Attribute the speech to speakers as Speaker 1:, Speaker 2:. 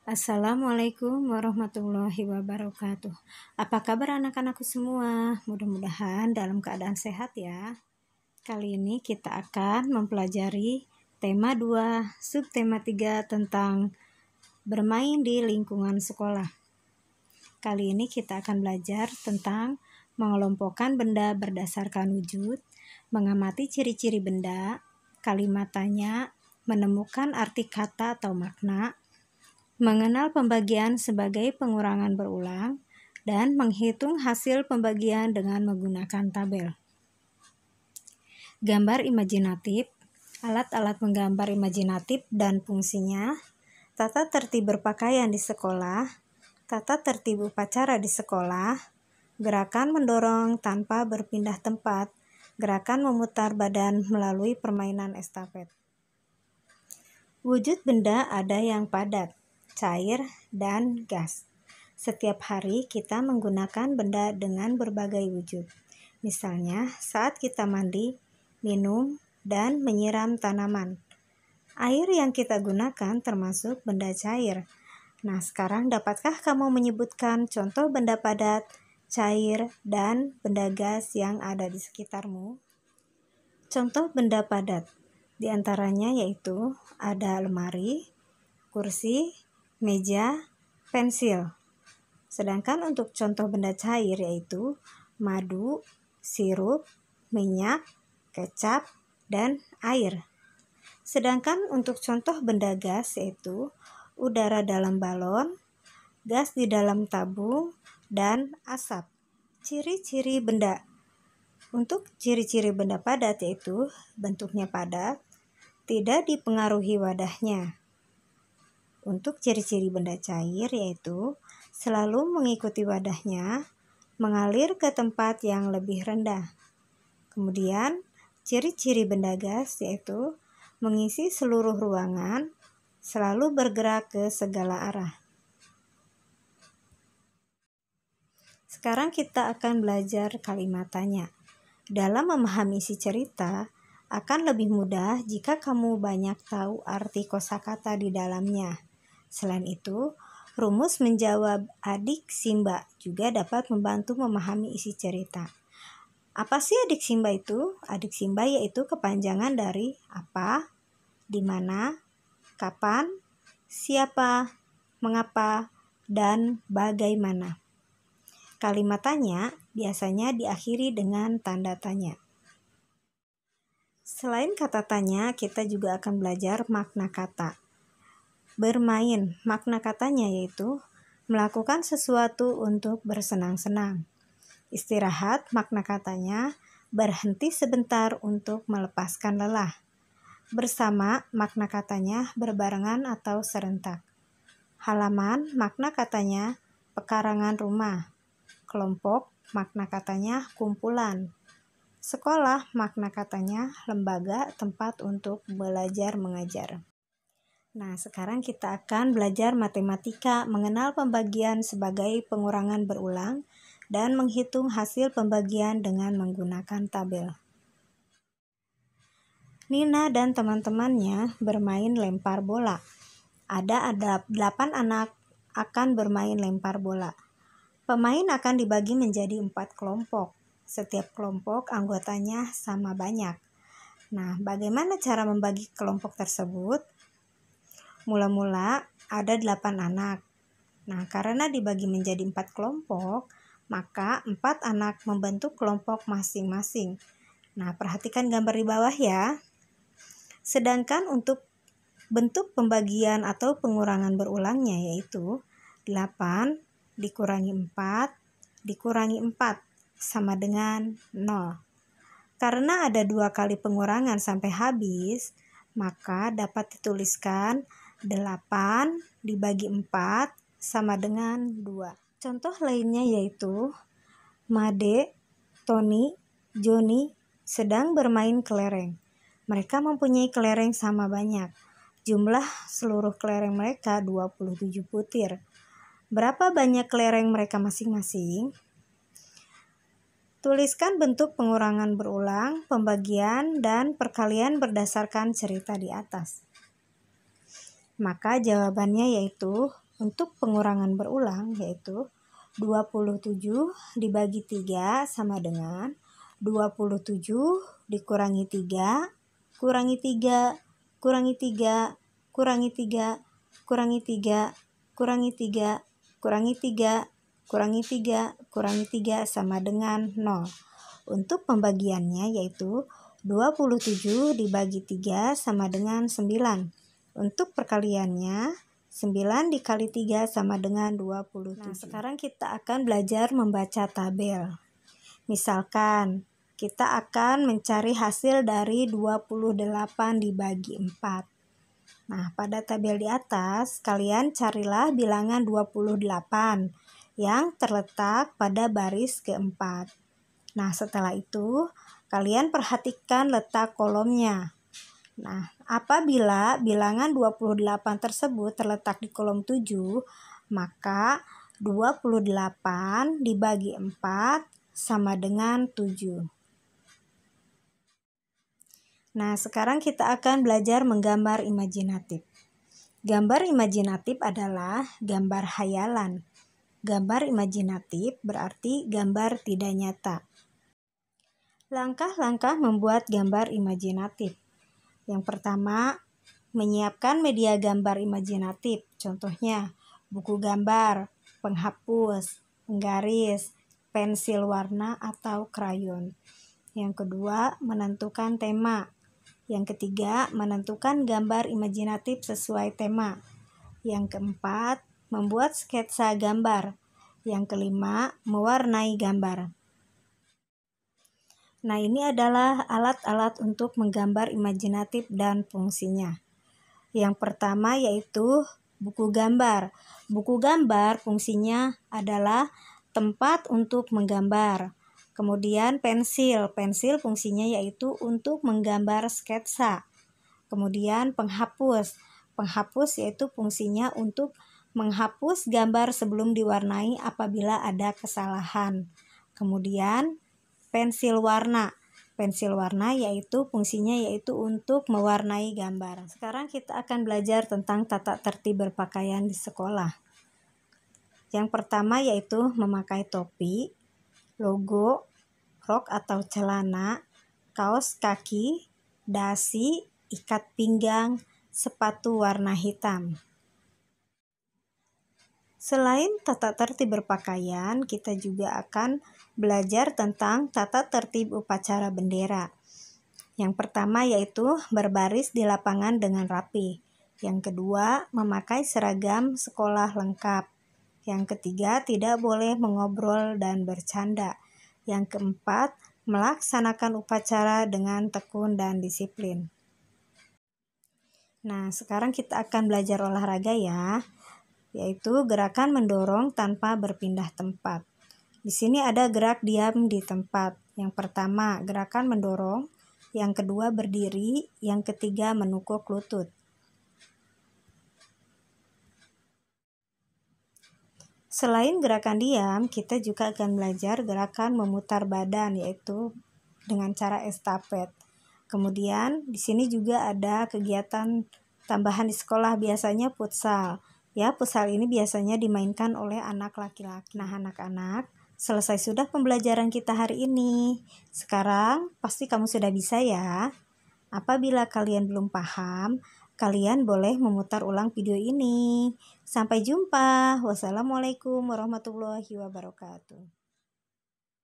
Speaker 1: Assalamualaikum warahmatullahi wabarakatuh. Apa kabar anak-anakku semua? Mudah-mudahan dalam keadaan sehat ya. Kali ini kita akan mempelajari tema 2, subtema 3 tentang bermain di lingkungan sekolah. Kali ini kita akan belajar tentang mengelompokkan benda berdasarkan wujud, mengamati ciri-ciri benda, kalimat tanya, menemukan arti kata atau makna, mengenal pembagian sebagai pengurangan berulang, dan menghitung hasil pembagian dengan menggunakan tabel. Gambar imajinatif, alat-alat menggambar imajinatif dan fungsinya, tata tertib berpakaian di sekolah, tata tertib upacara di sekolah, gerakan mendorong tanpa berpindah tempat, gerakan memutar badan melalui permainan estafet. Wujud benda ada yang padat, cair, dan gas. Setiap hari kita menggunakan benda dengan berbagai wujud. Misalnya saat kita mandi, minum, dan menyiram tanaman. Air yang kita gunakan termasuk benda cair. Nah, sekarang dapatkah kamu menyebutkan contoh benda padat, cair, dan benda gas yang ada di sekitarmu? Contoh benda padat di antaranya yaitu ada lemari, kursi, meja, pensil. Sedangkan untuk contoh benda cair yaitu madu, sirup, minyak, kecap, dan air. Sedangkan untuk contoh benda gas yaitu udara dalam balon, gas di dalam tabung, dan asap. Ciri-ciri benda. Untuk ciri-ciri benda padat yaitu bentuknya padat, tidak dipengaruhi wadahnya. Untuk ciri-ciri benda cair yaitu selalu mengikuti wadahnya, mengalir ke tempat yang lebih rendah. Kemudian ciri-ciri benda gas yaitu mengisi seluruh ruangan, selalu bergerak ke segala arah. Sekarang kita akan belajar kalimat tanya. Dalam memahami isi cerita, akan lebih mudah jika kamu banyak tahu arti kosakata di dalamnya. Selain itu, rumus menjawab adik Simba juga dapat membantu memahami isi cerita. Apa sih adik Simba itu? Adik Simba yaitu kepanjangan dari apa, di mana, kapan, siapa, mengapa, dan bagaimana. Kalimat tanya biasanya diakhiri dengan tanda tanya. Selain kata tanya, kita juga akan belajar makna kata. Bermain, makna katanya yaitu melakukan sesuatu untuk bersenang-senang. Istirahat, makna katanya berhenti sebentar untuk melepaskan lelah. Bersama, makna katanya berbarengan atau serentak. Halaman, makna katanya pekarangan rumah. Kelompok, makna katanya kumpulan. Sekolah, makna katanya lembaga tempat untuk belajar mengajar. Nah, sekarang kita akan belajar matematika, mengenal pembagian sebagai pengurangan berulang, dan menghitung hasil pembagian dengan menggunakan tabel. Nina dan teman-temannya bermain lempar bola. Ada 8 anak akan bermain lempar bola. Pemain akan dibagi menjadi 4 kelompok. Setiap kelompok anggotanya sama banyak. Nah, bagaimana cara membagi kelompok tersebut? Mula-mula ada 8 anak. Nah, karena dibagi menjadi 4 kelompok, maka 4 anak membentuk kelompok masing-masing. Nah, perhatikan gambar di bawah ya. Sedangkan untuk bentuk pembagian atau pengurangan berulangnya yaitu 8 dikurangi 4 dikurangi 4 sama dengan 0. Karena ada 2 kali pengurangan sampai habis, maka dapat dituliskan 8 dibagi 4 sama dengan 2. Contoh lainnya yaitu Made, Tony, Joni sedang bermain kelereng. Mereka mempunyai kelereng sama banyak. Jumlah seluruh kelereng mereka 27 butir. Berapa banyak kelereng mereka masing-masing? Tuliskan bentuk pengurangan berulang, pembagian, dan perkalian berdasarkan cerita di atas. Maka jawabannya yaitu Untuk pengurangan berulang yaitu 27 dibagi 3 sama dengan 27 dikurangi 3, kurangi 3, kurangi 3, kurangi 3, kurangi 3, kurangi 3, kurangi 3, kurangi 3, kurangi 3 sama dengan 0. Untuk pembagiannya yaitu 27 dibagi 3 sama dengan 9. Untuk perkaliannya 9 dikali 3 sama dengan 27. Nah, sekarang kita akan belajar membaca tabel. Misalkan, kita akan mencari hasil dari 28 dibagi 4. Nah, pada tabel di atas, kalian carilah bilangan 28 yang terletak pada baris keempat. Nah, setelah itu, kalian perhatikan letak kolomnya. Nah, apabila bilangan 28 tersebut terletak di kolom 7, maka 28 dibagi 4 sama dengan 7. Nah, sekarang kita akan belajar menggambar imajinatif. Gambar imajinatif adalah gambar hayalan. Gambar imajinatif berarti gambar tidak nyata. Langkah-langkah membuat gambar imajinatif. Yang pertama, menyiapkan media gambar imajinatif. Contohnya, buku gambar, penghapus, penggaris, pensil warna atau krayon. Yang kedua, menentukan tema. Yang ketiga, menentukan gambar imajinatif sesuai tema. Yang keempat, membuat sketsa gambar. Yang kelima, mewarnai gambar. Nah, ini adalah alat-alat untuk menggambar imajinatif dan fungsinya. Yang pertama yaitu buku gambar. Buku gambar fungsinya adalah tempat untuk menggambar. Kemudian pensil. Pensil fungsinya yaitu untuk menggambar sketsa. Kemudian penghapus. Penghapus yaitu fungsinya untuk menghapus gambar sebelum diwarnai apabila ada kesalahan. Kemudian pensil warna. Pensil warna yaitu fungsinya yaitu untuk mewarnai gambar. Sekarang kita akan belajar tentang tata tertib berpakaian di sekolah. Yang pertama yaitu memakai topi, logo, rok atau celana, kaos kaki, dasi, ikat pinggang, sepatu warna hitam. Selain tata tertib berpakaian, kita juga akan belajar tentang tata tertib upacara bendera. Yang pertama yaitu berbaris di lapangan dengan rapi. Yang kedua, memakai seragam sekolah lengkap. Yang ketiga, tidak boleh mengobrol dan bercanda. Yang keempat, melaksanakan upacara dengan tekun dan disiplin. Nah, sekarang kita akan belajar olahraga ya, yaitu gerakan mendorong tanpa berpindah tempat. Di sini ada gerak diam di tempat. Yang pertama, gerakan mendorong. Yang kedua, berdiri. Yang ketiga, menukuk lutut. Selain gerakan diam, kita juga akan belajar gerakan memutar badan, yaitu dengan cara estafet. Kemudian, di sini juga ada kegiatan tambahan di sekolah, biasanya futsal. Ya, futsal ini biasanya dimainkan oleh anak laki-laki. Nah, anak-anak, selesai sudah pembelajaran kita hari ini. Sekarang, pasti kamu sudah bisa ya. Apabila kalian belum paham, kalian boleh memutar ulang video ini. Sampai jumpa. Wassalamualaikum warahmatullahi wabarakatuh.